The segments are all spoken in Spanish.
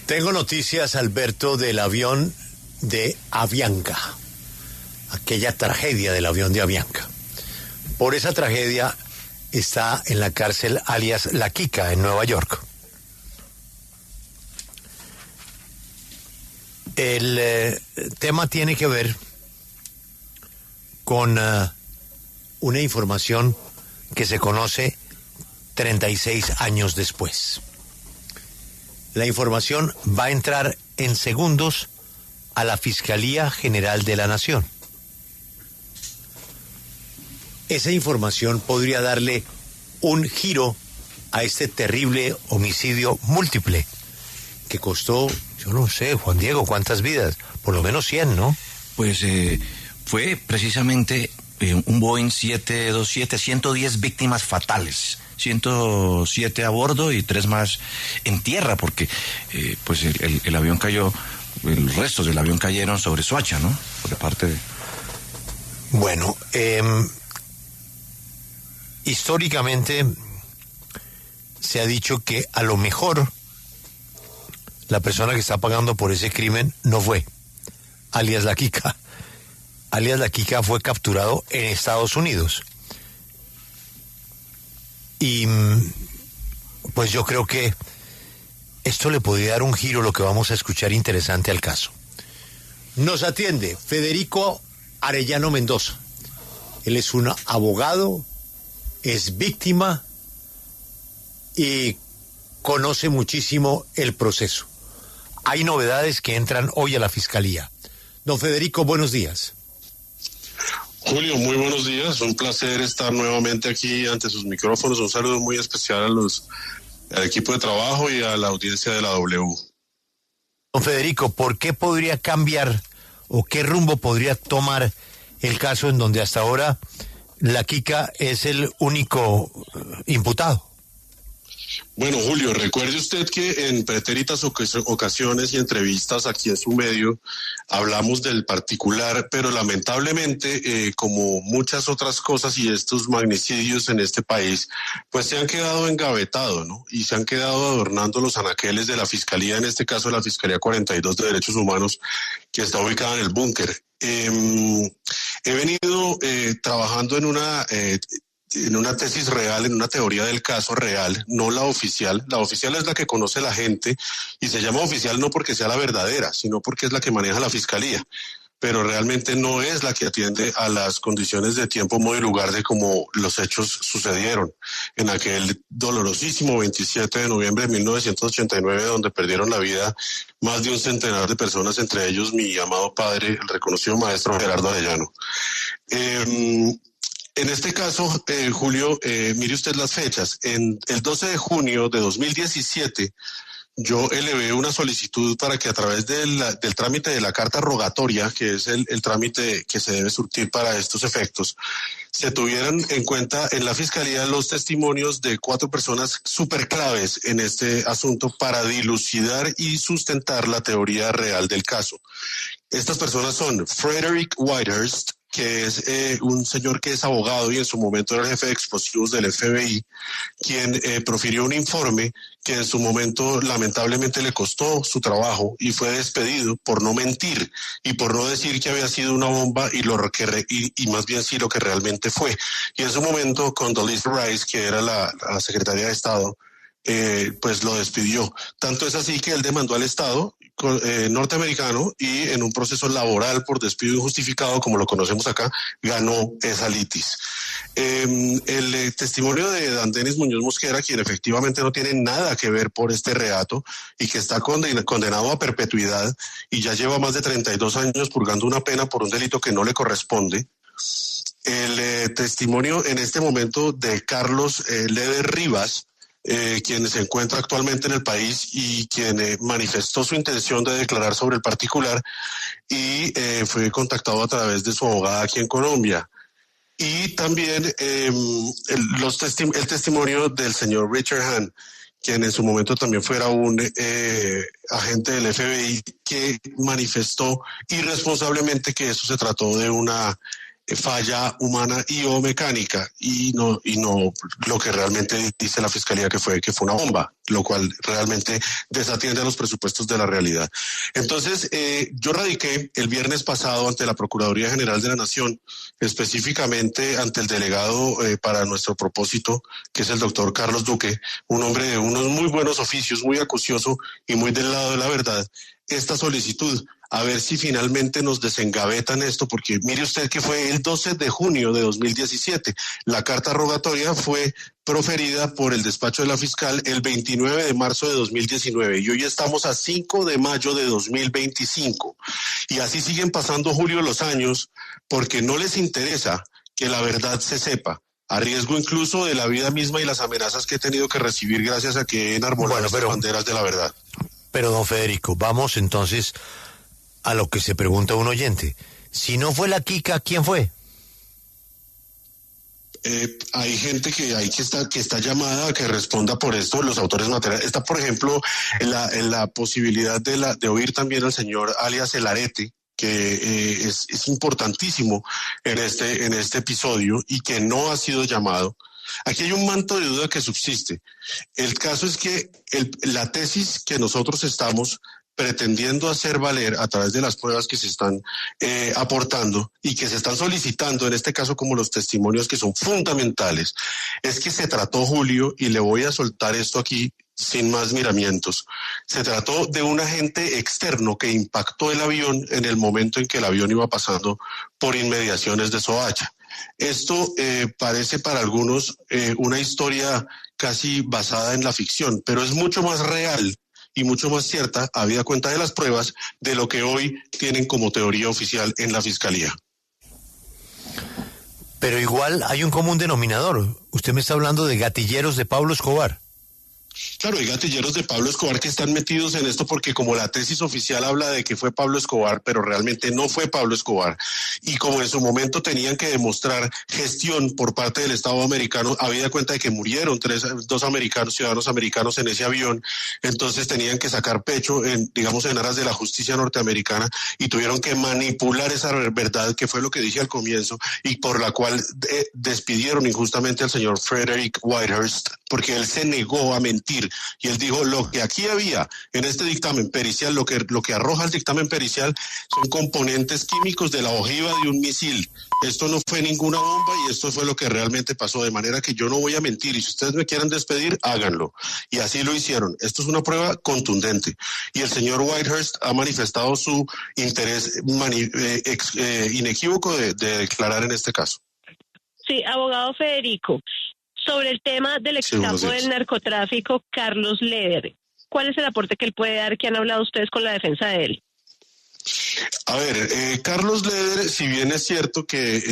Tengo noticias, Alberto, del avión de Avianca, aquella tragedia del avión de Avianca. Por esa tragedia está en la cárcel alias La Quica, en Nueva York. El tema tiene que ver con una información que se conoce 36 años después. La información va a entrar en segundos a la Fiscalía General de la Nación. Esa información podría darle un giro a este terrible homicidio múltiple que costó, yo no sé, Juan Diego, ¿cuántas vidas? Por lo menos 100, ¿no? Pues fue precisamente un Boeing 727, 110 víctimas fatales. 107 a bordo y 3 más en tierra, porque pues el avión cayó, los restos del avión cayeron sobre Soacha, ¿no? Por parte de... Bueno, históricamente se ha dicho que a lo mejor la persona que está pagando por ese crimen no fue alias La Quica. Alias La Quica fue capturado en Estados Unidos. Y pues yo creo que esto le podría dar un giro, lo que vamos a escuchar, interesante al caso. Nos atiende Federico Arellano Mendoza. Él es un abogado, es víctima y conoce muchísimo el proceso. Hay novedades que entran hoy a la Fiscalía. Don Federico, buenos días. Julio, muy buenos días. Un placer estar nuevamente aquí ante sus micrófonos. Un saludo muy especial al equipo de trabajo y a la audiencia de la W. Don Federico, ¿por qué podría cambiar o qué rumbo podría tomar el caso en donde hasta ahora La Quica es el único imputado? Bueno, Julio, recuerde usted que en pretéritas ocasiones y entrevistas aquí en su medio hablamos del particular, pero lamentablemente, como muchas otras cosas y estos magnicidios en este país, pues se han quedado engavetados, ¿no? Y se han quedado adornando los anaqueles de la Fiscalía, en este caso la Fiscalía 42 de Derechos Humanos, que está ubicada en el búnker. He venido trabajando en una tesis real, en una teoría del caso real, no la oficial. La oficial es la que conoce la gente y se llama oficial no porque sea la verdadera, sino porque es la que maneja la Fiscalía, pero realmente no es la que atiende a las condiciones de tiempo, modo y lugar de cómo los hechos sucedieron en aquel dolorosísimo 27 de noviembre de 1989, donde perdieron la vida más de un centenar de personas, entre ellos mi amado padre, el reconocido maestro Gerardo Arellano. En este caso, Julio, mire usted las fechas. En el 12 de junio de 2017, yo elevé una solicitud para que a través del trámite de la carta rogatoria, que es el trámite que se debe surtir para estos efectos, se tuvieran en cuenta en la Fiscalía los testimonios de 4 personas súper claves en este asunto para dilucidar y sustentar la teoría real del caso. Estas personas son Frederick Whitehurst, que es un señor que es abogado y en su momento era el jefe de explosivos del FBI, quien profirió un informe que en su momento lamentablemente le costó su trabajo y fue despedido por no mentir y por no decir que había sido una bomba y más bien sí lo que realmente fue. Y en su momento Condoleezza Rice, que era la secretaria de Estado, pues lo despidió. Tanto es así que él demandó al Estado norteamericano y en un proceso laboral por despido injustificado, como lo conocemos acá, ganó esa litis. El testimonio de Dan Denis Muñoz Mosquera, quien efectivamente no tiene nada que ver por este reato y que está condenado a perpetuidad y ya lleva más de 32 años purgando una pena por un delito que no le corresponde. El testimonio en este momento de Carlos Leder Rivas, quien se encuentra actualmente en el país y quien manifestó su intención de declarar sobre el particular y fue contactado a través de su abogada aquí en Colombia. Y también el testimonio del señor Richard Hahn, quien en su momento también fuera un agente del FBI que manifestó irresponsablemente que eso se trató de una falla humana y o mecánica, y no lo que realmente dice la Fiscalía que fue una bomba, lo cual realmente desatiende a los presupuestos de la realidad. Entonces, yo radiqué el viernes pasado ante la Procuraduría General de la Nación, específicamente ante el delegado para nuestro propósito, que es el doctor Carlos Duque, un hombre de unos muy buenos oficios, muy acucioso y muy del lado de la verdad, esta solicitud, a ver si finalmente nos desengavetan esto, porque mire usted que fue el 12 de junio de 2017. La carta rogatoria fue proferida por el despacho de la fiscal el 29 de marzo de 2019 y hoy estamos a 5 de mayo de 2025. Y así siguen pasando, Julio, los años, porque no les interesa que la verdad se sepa, a riesgo incluso de la vida misma y las amenazas que he tenido que recibir gracias a que he enarbolado estas banderas de la verdad. Pero, don Federico, vamos entonces a lo que se pregunta un oyente. Si no fue la Kika, ¿quién fue? Hay gente que está llamada a que responda por esto, los autores materiales. Está, por ejemplo, en la posibilidad de oír también al señor alias El Arete, que es importantísimo en este episodio y que no ha sido llamado. Aquí hay un manto de duda que subsiste. El caso es que la tesis que nosotros estamos pretendiendo hacer valer a través de las pruebas que se están aportando y que se están solicitando, en este caso como los testimonios que son fundamentales, es que se trató, Julio, y le voy a soltar esto aquí sin más miramientos, se trató de un agente externo que impactó el avión en el momento en que el avión iba pasando por inmediaciones de Soacha. Esto parece para algunos una historia casi basada en la ficción, pero es mucho más real y mucho más cierta, habida cuenta de las pruebas, de lo que hoy tienen como teoría oficial en la Fiscalía. Pero igual hay un común denominador. Usted me está hablando de gatilleros de Pablo Escobar. Claro, hay gatilleros de Pablo Escobar que están metidos en esto porque como la tesis oficial habla de que fue Pablo Escobar, pero realmente no fue Pablo Escobar. Y como en su momento tenían que demostrar gestión por parte del Estado americano, habida cuenta de que murieron dos ciudadanos americanos en ese avión, entonces tenían que sacar pecho en aras de la justicia norteamericana y tuvieron que manipular esa verdad, que fue lo que dije al comienzo, y por la cual despidieron injustamente al señor Frederick Whitehurst, porque él se negó a mentir. Y él dijo, lo que aquí había en este dictamen pericial, lo que arroja el dictamen pericial son componentes químicos de la ojiva de un misil. Esto no fue ninguna bomba y esto fue lo que realmente pasó, de manera que yo no voy a mentir y si ustedes me quieren despedir, háganlo. Y así lo hicieron. Esto es una prueba contundente. Y el señor Whitehurst ha manifestado su interés inequívoco de declarar en este caso. Sí, abogado Federico. Sobre el tema del ex capo del narcotráfico, Carlos Leder, ¿cuál es el aporte que él puede dar? ¿Qué han hablado ustedes con la defensa de él? A ver, Carlos Leder, si bien es cierto que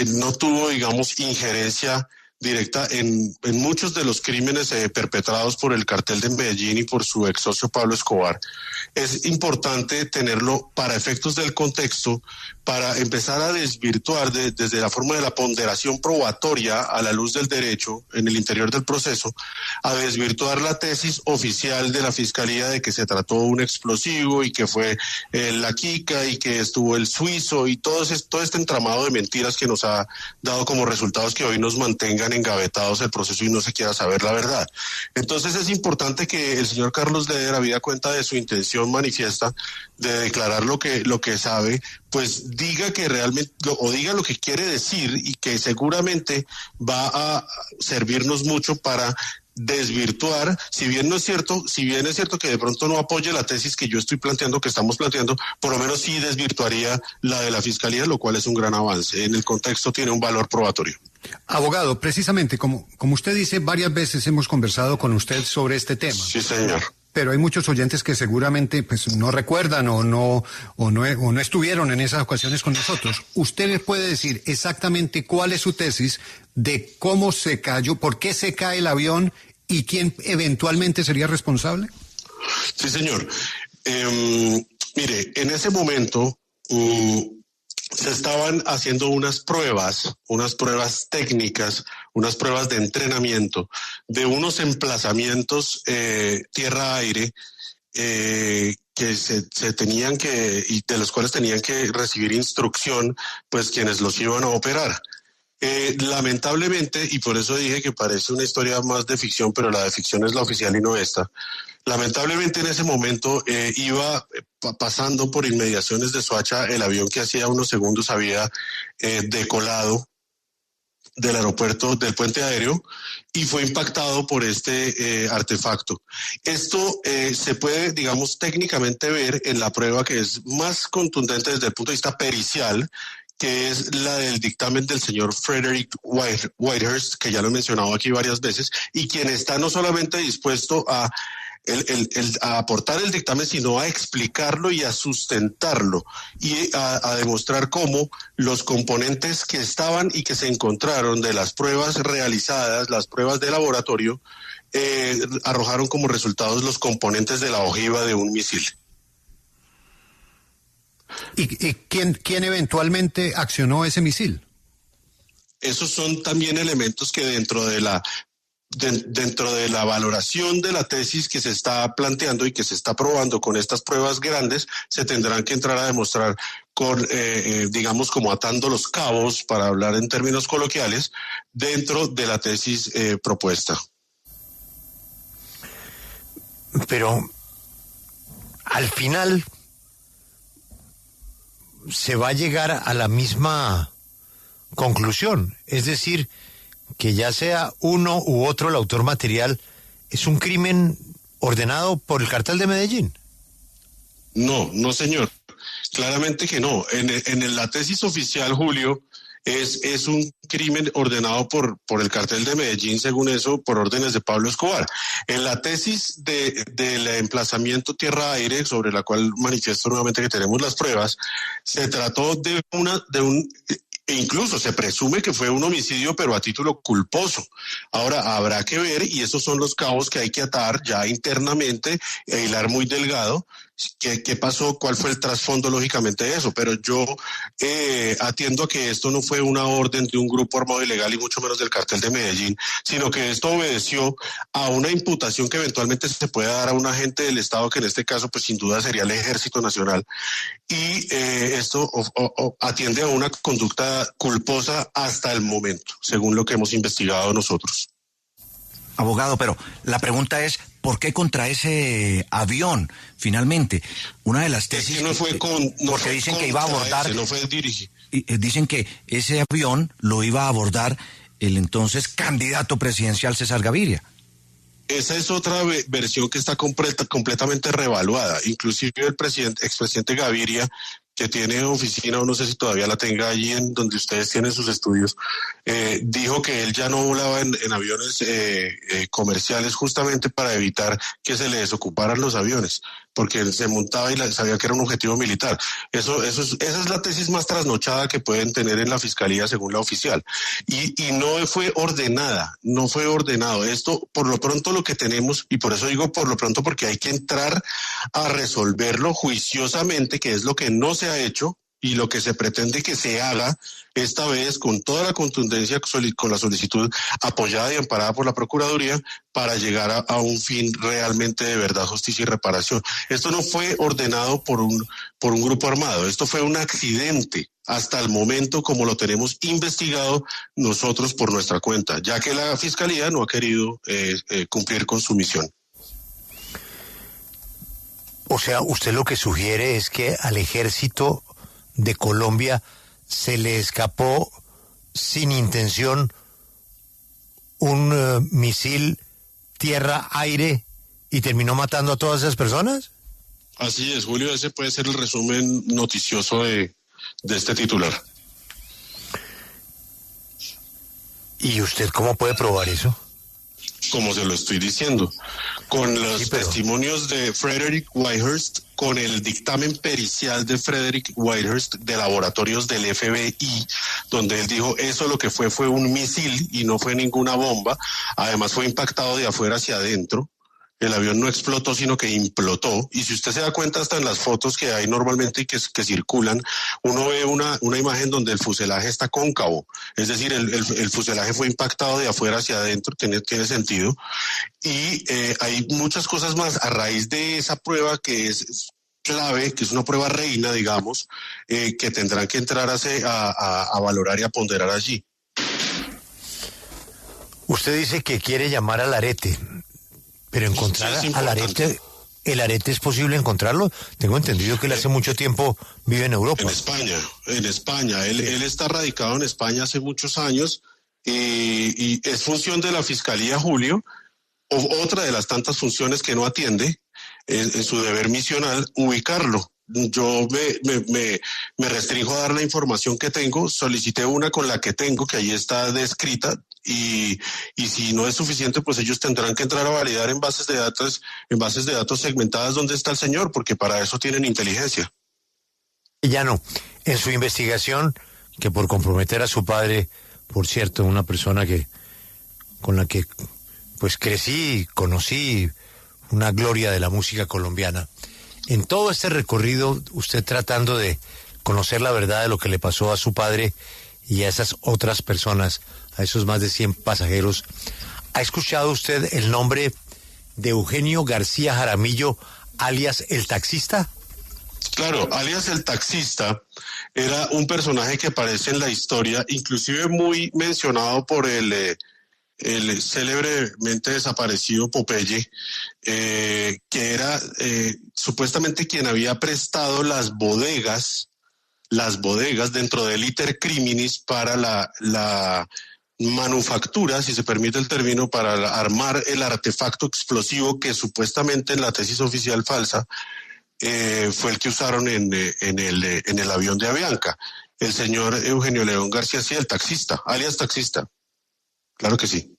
no tuvo, injerencia directa en muchos de los crímenes perpetrados por el cartel de Medellín y por su ex socio Pablo Escobar, es importante tenerlo para efectos del contexto, para empezar a desvirtuar desde la forma de la ponderación probatoria a la luz del derecho en el interior del proceso, a desvirtuar la tesis oficial de la Fiscalía de que se trató de un explosivo y que fue la Kika y que estuvo el suizo y todo este entramado de mentiras que nos ha dado como resultados que hoy nos mantengan engavetados el proceso y no se quiera saber la verdad. Entonces es importante que el señor Carlos Leder, habida cuenta de su intención manifiesta de declarar lo que sabe, pues diga que realmente, o diga lo que quiere decir y que seguramente va a servirnos mucho para desvirtuar, si bien es cierto que de pronto no apoye la tesis que yo estoy planteando, que estamos planteando, por lo menos sí desvirtuaría la de la Fiscalía, lo cual es un gran avance. En el contexto tiene un valor probatorio. Abogado, precisamente, como usted dice, varias veces hemos conversado con usted sobre este tema. Sí, señor. Pero hay muchos oyentes que seguramente pues no recuerdan o no estuvieron en esas ocasiones con nosotros. ¿Usted les puede decir exactamente cuál es su tesis de cómo se cayó, por qué se cae el avión y quién eventualmente sería responsable? Sí, señor. Mire, en ese momento se estaban haciendo unas pruebas técnicas, unas pruebas de entrenamiento de unos emplazamientos tierra-aire se tenían y de los cuales tenían que recibir instrucción, pues quienes los iban a operar. Lamentablemente, y por eso dije que parece una historia más de ficción, pero la de ficción es la oficial y no esta. Lamentablemente en ese momento iba pasando por inmediaciones de Soacha el avión que hacía unos segundos había decolado del aeropuerto, del puente aéreo, y fue impactado por este artefacto. Esto se puede, digamos, técnicamente ver en la prueba que es más contundente desde el punto de vista pericial, que es la del dictamen del señor Frederick Whitehurst, que ya lo he mencionado aquí varias veces, y quien está no solamente dispuesto a aportar el dictamen, sino a explicarlo y a sustentarlo y a demostrar cómo los componentes que estaban y que se encontraron de las pruebas realizadas, las pruebas de laboratorio, arrojaron como resultados los componentes de la ojiva de un misil. ¿Y quién eventualmente accionó ese misil? Esos son también elementos que dentro de la valoración de la tesis que se está planteando y que se está probando con estas pruebas grandes, se tendrán que entrar a demostrar con, digamos, como atando los cabos, para hablar en términos coloquiales, dentro de la tesis propuesta. Pero al final se va a llegar a la misma conclusión, es decir, que ya sea uno u otro el autor material, es un crimen ordenado por el Cartel de Medellín. No, señor. Claramente que no. En la tesis oficial, Julio, es un crimen ordenado por el Cartel de Medellín, según eso, por órdenes de Pablo Escobar. En la tesis del emplazamiento tierra-aire, sobre la cual manifiesto nuevamente que tenemos las pruebas, se trató de un e incluso se presume que fue un homicidio, pero a título culposo. Ahora habrá que ver, y esos son los cabos que hay que atar ya internamente e hilar muy delgado, qué pasó, cuál fue el trasfondo lógicamente de eso. Pero yo atiendo a que esto no fue una orden de un grupo armado ilegal y mucho menos del Cartel de Medellín, sino que esto obedeció a una imputación que eventualmente se puede dar a un agente del Estado, que en este caso pues sin duda sería el Ejército Nacional, y esto atiende a una conducta culposa hasta el momento, según lo que hemos investigado nosotros. Abogado, pero la pregunta es, ¿por qué contra ese avión? Finalmente, una de las tesis... porque dicen que iba a abordar... no fue dirigido. Dicen que ese avión lo iba a abordar el entonces candidato presidencial César Gaviria. Esa es otra versión que está completamente revaluada. Inclusive el expresidente Gaviria, que tiene oficina, o no sé si todavía la tenga allí en donde ustedes tienen sus estudios, dijo que él ya no volaba en aviones comerciales justamente para evitar que se le desocuparan los aviones, porque se montaba y sabía que era un objetivo militar. Esa es la tesis más trasnochada que pueden tener en la fiscalía según la oficial. Y no fue ordenada, no fue ordenado. Esto, por lo pronto, lo que tenemos, y por eso digo por lo pronto, porque hay que entrar a resolverlo juiciosamente, que es lo que no se ha hecho y lo que se pretende que se haga esta vez con toda la contundencia, con la solicitud apoyada y amparada por la Procuraduría, para llegar a un fin realmente de verdad, justicia y reparación. Esto no fue ordenado por un grupo armado, esto fue un accidente hasta el momento, como lo tenemos investigado nosotros por nuestra cuenta, ya que la Fiscalía no ha querido cumplir con su misión. O sea, usted lo que sugiere es que al Ejército de Colombia se le escapó sin intención un misil tierra-aire y terminó matando a todas esas personas. Así es, Julio, ese puede ser el resumen noticioso de este titular. ¿Y usted cómo puede probar eso? Como se lo estoy diciendo, con los testimonios de Frederick Whitehurst, con el dictamen pericial de Frederick Whitehurst de laboratorios del FBI, donde él dijo eso lo que fue un misil y no fue ninguna bomba. Además fue impactado de afuera hacia adentro. El avión no explotó, sino que implotó. Y si usted se da cuenta, hasta en las fotos que hay normalmente y que circulan, uno ve una imagen donde el fuselaje está cóncavo. Es decir, el fuselaje fue impactado de afuera hacia adentro, tiene sentido. Y hay muchas cosas más a raíz de esa prueba que es clave, que es una prueba reina, digamos, que tendrán que entrar a valorar y a ponderar allí. Usted dice que quiere llamar al arete, pero encontrar Sí, al arete, ¿el arete es posible encontrarlo? Tengo entendido que él hace mucho tiempo vive en Europa. En España. Él está radicado en España hace muchos años y es función de la Fiscalía, Julio, otra de las tantas funciones que no atiende en su deber misional, ubicarlo. Yo me restringo a dar la información que tengo, solicité una con la que tengo, que ahí está descrita, y si no es suficiente, pues ellos tendrán que entrar a validar en bases de datos segmentadas dónde está el señor, porque para eso tienen inteligencia. Ya no, en su investigación, que por comprometer a su padre, por cierto, una persona con la que pues crecí, conocí, una gloria de la música colombiana. En todo este recorrido, usted tratando de conocer la verdad de lo que le pasó a su padre y a esas otras personas, a esos más de 100 pasajeros, ¿ha escuchado usted el nombre de Eugenio García Jaramillo, alias El Taxista? Claro, alias El Taxista era un personaje que aparece en la historia, inclusive muy mencionado por el célebremente desaparecido Popeye, que era supuestamente quien había prestado las bodegas dentro del iter criminis para la manufactura, si se permite el término, para armar el artefacto explosivo que supuestamente en la tesis oficial falsa fue el que usaron en el avión de Avianca. El señor Eugenio León García, sí, El Taxista, alias Taxista. Claro que sí.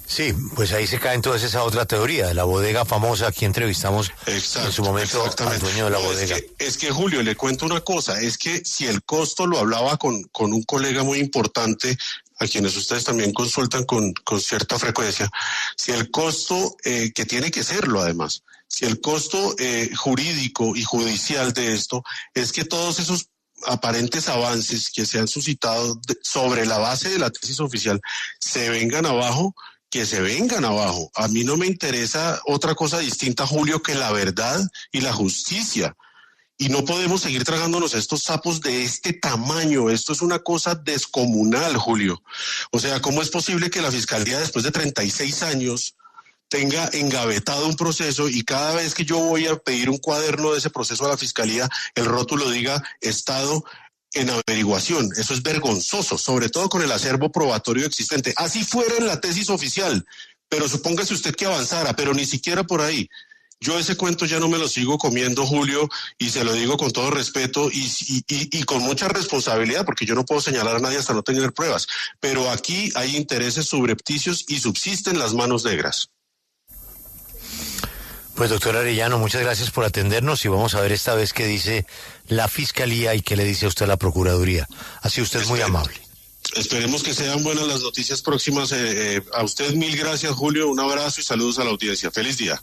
Sí, pues ahí se cae entonces esa otra teoría de la bodega famosa. Aquí entrevistamos en su momento al dueño de la bodega. Es que Julio, le cuento una cosa, es que si el costo, lo hablaba con un colega muy importante, a quienes ustedes también consultan con cierta frecuencia, si el costo, que tiene que serlo además, si el costo jurídico y judicial de esto es que todos esos aparentes avances que se han suscitado sobre la base de la tesis oficial se vengan abajo, que se vengan abajo. A mí no me interesa otra cosa distinta, Julio, que la verdad y la justicia. Y no podemos seguir tragándonos estos sapos de este tamaño. Esto es una cosa descomunal, Julio. O sea, ¿cómo es posible que la Fiscalía, después de 36 años, tenga engavetado un proceso y cada vez que yo voy a pedir un cuaderno de ese proceso a la Fiscalía, el rótulo diga estado en averiguación? Eso es vergonzoso, sobre todo con el acervo probatorio existente. Así fuera en la tesis oficial, pero supóngase usted que avanzara, pero ni siquiera por ahí. Yo ese cuento ya no me lo sigo comiendo, Julio, y se lo digo con todo respeto y con mucha responsabilidad, porque yo no puedo señalar a nadie hasta no tener pruebas. Pero aquí hay intereses subrepticios y subsisten las manos negras. Pues doctor Arellano, muchas gracias por atendernos y vamos a ver esta vez qué dice la Fiscalía y qué le dice a usted la Procuraduría. Ha sido usted muy amable. Esperemos que sean buenas las noticias próximas. A usted 1000 gracias, Julio, un abrazo y saludos a la audiencia. Feliz día.